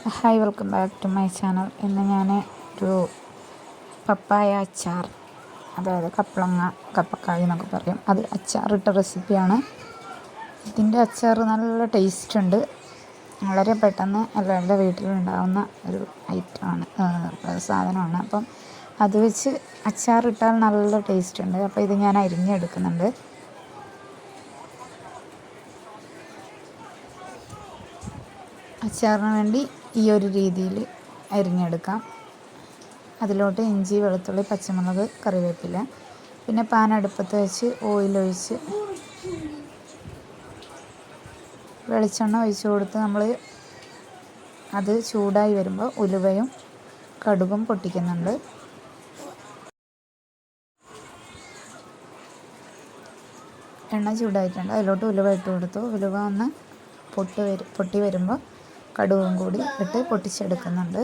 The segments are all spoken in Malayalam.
Hi, welcome back to my channel. ഇന്ന് ഞാൻ ഒരു പപ്പായ അച്ചാർ, അതായത് കപ്പളങ്ങ, കപ്പക്കായ എന്നൊക്കെ പറയും, അത് അച്ചാറിട്ട റെസിപ്പിയാണ്. ഇതിൻ്റെ അച്ചാർ നല്ല ടേസ്റ്റ് ഉണ്ട്. വളരെ പെട്ടെന്ന് എല്ലാവരുടെ വീട്ടിലുണ്ടാകുന്ന ഒരു ഐറ്റമാണ്, സാധനമാണ്. അപ്പം അത് വെച്ച് അച്ചാറിട്ടാൽ നല്ല ടേസ്റ്റ് ഉണ്ട്. അപ്പോൾ ഇത് ഞാൻ അരിഞ്ഞെടുക്കുന്നുണ്ട്. അച്ചാറിന് വേണ്ടി ഈ ഒരു രീതിയിൽ അരിഞ്ഞെടുക്കാം. അതിലോട്ട് ഇഞ്ചി, വെളുത്തുള്ളി, പച്ചമുളക്, കറിവേപ്പില, പിന്നെ പാൻ അടുപ്പത്ത് വെച്ച് ഓയിലൊഴിച്ച് വെളിച്ചെണ്ണ ഒഴിച്ച് കൊടുത്ത് നമ്മൾ അത് ചൂടായി വരുമ്പോൾ ഉലുവയും കടുകും പൊട്ടിക്കുന്നുണ്ട്. എണ്ണ ചൂടായിട്ടുണ്ട്, അതിലോട്ട് ഉലുവ ഇട്ട് കൊടുത്തു. ഉലുവ ഒന്ന് പൊട്ടി വരുമ്പോൾ കടുകും കൂടി ഇട്ട് പൊട്ടിച്ചെടുക്കുന്നുണ്ട്.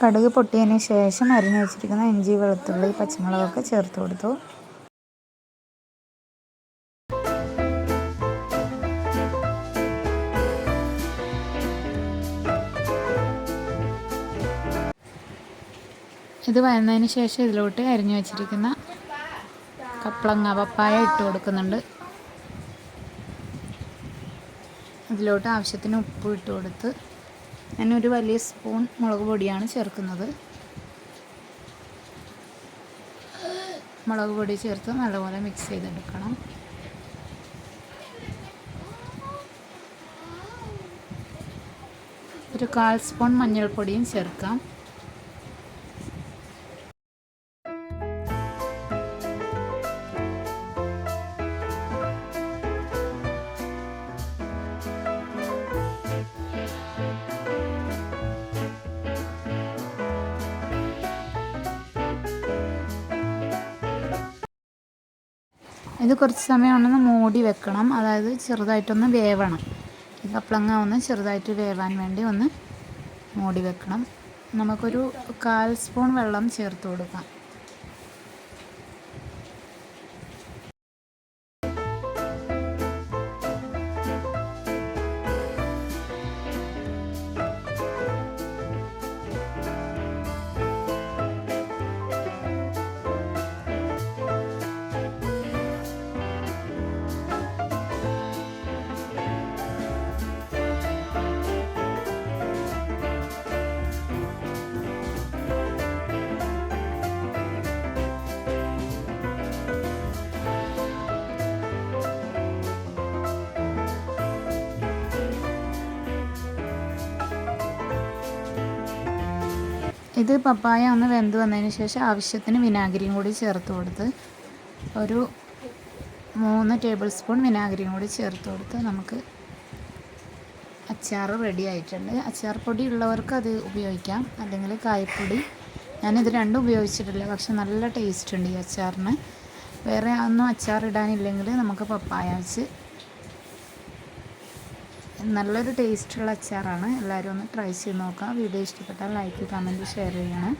കടുക് പൊട്ടിയതിന് ശേഷം അരിഞ്ഞു വെച്ചിരിക്കുന്ന ഇഞ്ചി, വെളുത്തുള്ളി, പച്ചമുളകൊക്കെ ചേർത്ത് കൊടുത്തു. ഇത് വഴന്നതിന് ശേഷം ഇതിലോട്ട് അരിഞ്ഞു വെച്ചിരിക്കുന്ന കപ്പളങ്ങ, പപ്പായ ഇട്ട് കൊടുക്കുന്നുണ്ട്. ഇതിലോട്ട് ആവശ്യത്തിന് ഉപ്പ് ഇട്ട് കൊടുത്ത് ഞാനൊരു വലിയ സ്പൂൺ മുളക് പൊടിയാണ് ചേർക്കുന്നത്. മുളക് പൊടി ചേർത്ത് നല്ലപോലെ മിക്സ് ചെയ്തെടുക്കണം. ഒരു 1/4 സ്പൂൺ മഞ്ഞൾപ്പൊടിയും ചേർക്കാം. ഇത് കുറച്ച് സമയം ഒന്ന് മൂടി വെക്കണം, അതായത് ചെറുതായിട്ടൊന്ന് വേവണം. ഈ കപ്പളങ്ങ ഒന്ന് ചെറുതായിട്ട് വേവാൻ വേണ്ടി ഒന്ന് മൂടി വെക്കണം. നമുക്കൊരു 1/4 സ്പൂൺ വെള്ളം ചേർത്ത് കൊടുക്കാം. ഇത് പപ്പായ ഒന്ന് വെന്ത് വന്നതിന് ശേഷം ആവശ്യത്തിന് വിനാഗിരിയും കൂടി ചേർത്ത് കൊടുത്ത് ഒരു 3 ടേബിൾ സ്പൂൺ വിനാഗിരിയും കൂടി ചേർത്ത് കൊടുത്ത് നമുക്ക് അച്ചാർ റെഡി ആയിട്ടുണ്ട്. അച്ചാർ പൊടി ഉള്ളവർക്ക് അത് ഉപയോഗിക്കാം, അല്ലെങ്കിൽ കായപ്പൊടി. ഞാനിത് രണ്ടും ഉപയോഗിച്ചിട്ടില്ല, പക്ഷെ നല്ല ടേസ്റ്റ് ഉണ്ട് ഈ അച്ചാറിന്. വേറെ ഒന്നും അച്ചാർ ഇടാനില്ലെങ്കിൽ നമുക്ക് പപ്പായ വെച്ച് നല്ലൊരു ടേസ്റ്റുള്ള അച്ചാറാണ്. എല്ലാവരും ഒന്ന് ട്രൈ ചെയ്ത് നോക്കാം. വീഡിയോ ഇഷ്ടപ്പെട്ടാൽ ലൈക്ക്, കമൻറ്റ്, ഷെയർ ചെയ്യണം.